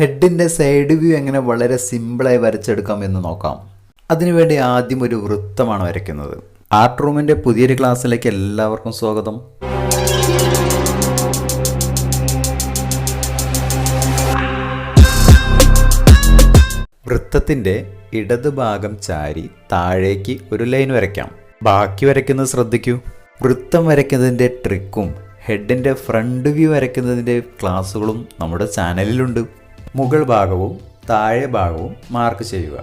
ഹെഡിൻ്റെ side view എങ്ങനെ വളരെ സിമ്പിളായി വരച്ചെടുക്കാം എന്ന് നോക്കാം. അതിനുവേണ്ടി ആദ്യം ഒരു വൃത്തമാണ് വരയ്ക്കുന്നത്. ആർട്ട് റൂമിൻ്റെ പുതിയൊരു ക്ലാസ്സിലേക്ക് എല്ലാവർക്കും സ്വാഗതം. വൃത്തത്തിൻ്റെ ഇടത് ഭാഗം ചാരി താഴേക്ക് ഒരു ലൈൻ വരയ്ക്കാം. ബാക്കി വരയ്ക്കുന്നത് ശ്രദ്ധിക്കൂ. വൃത്തം വരയ്ക്കുന്നതിൻ്റെ ട്രിക്കും ഹെഡിൻ്റെ ഫ്രണ്ട് വ്യൂ വരയ്ക്കുന്നതിൻ്റെ ക്ലാസ്സുകളും നമ്മുടെ ചാനലിലുണ്ട്. മുകൾ ഭാഗവും താഴെ ഭാഗവും മാർക്ക് ചെയ്യുക.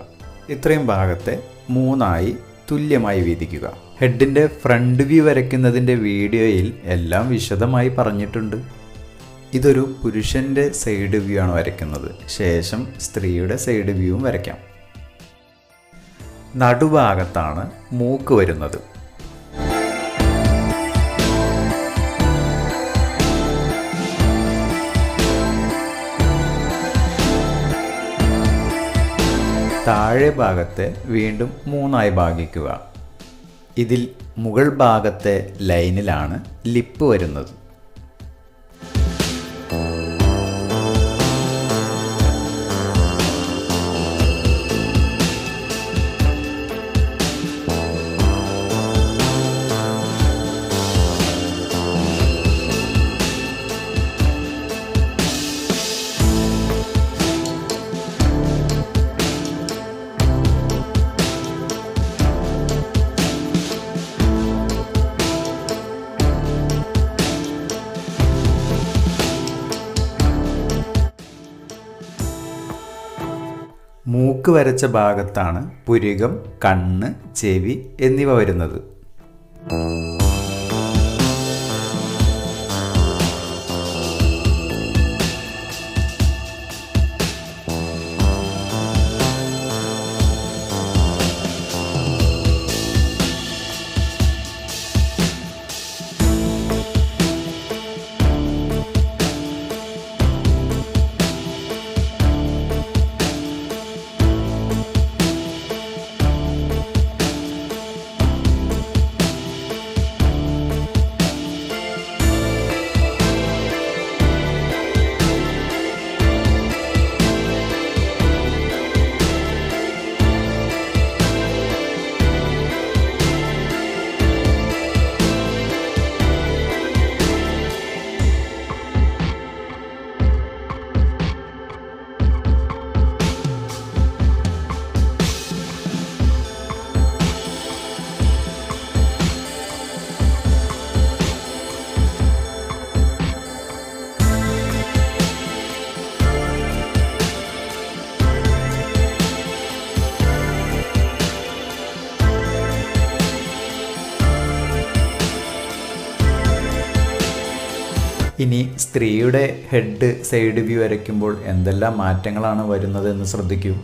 ഇത്രയും ഭാഗത്തെ 3ആയി തുല്യമായി വീതിക്കുക. ഹെഡിൻ്റെ ഫ്രണ്ട് വ്യൂ വരയ്ക്കുന്നതിൻ്റെ വീഡിയോയിൽ എല്ലാം വിശദമായി പറഞ്ഞിട്ടുണ്ട്. ഇതൊരു പുരുഷൻ്റെ സൈഡ് വ്യൂ ആണ് വരയ്ക്കുന്നത്. ശേഷം സ്ത്രീയുടെ സൈഡ് വ്യൂവും വരയ്ക്കാം. നടുഭാഗത്താണ് മൂക്ക് വരുന്നത്. താഴെ ഭാഗത്തെ വീണ്ടും 3ആയി ഭാഗിക്കുക. ഇതിൽ മുകൾ ഭാഗത്തെ ലൈനിലാണ് ലിപ്പ് വരുന്നത്. മൂക്ക് വരച്ച ഭാഗത്താണ് പുരികം, കണ്ണ്, ചെവി എന്നിവ വരുന്നത്. ഇനി സ്ത്രീയുടെ ഹെഡ് സൈഡ് വ്യൂ വരയ്ക്കുമ്പോൾ എന്തെല്ലാം മാറ്റങ്ങളാണ് വരുന്നതെന്ന് ശ്രദ്ധിക്കൂ.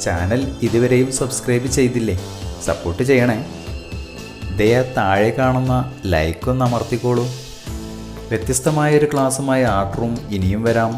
ചാനൽ ഇതുവരെയും സബ്സ്ക്രൈബ് ചെയ്തില്ലേ? സപ്പോർട്ട് ചെയ്യണേ. താഴെ കാണുന്ന ലൈക്കൊന്ന് അമർത്തിക്കോളൂ. വ്യത്യസ്തമായൊരു ക്ലാസ്സുമായി ആർട്ട് റൂം ഇനിയും വരാം.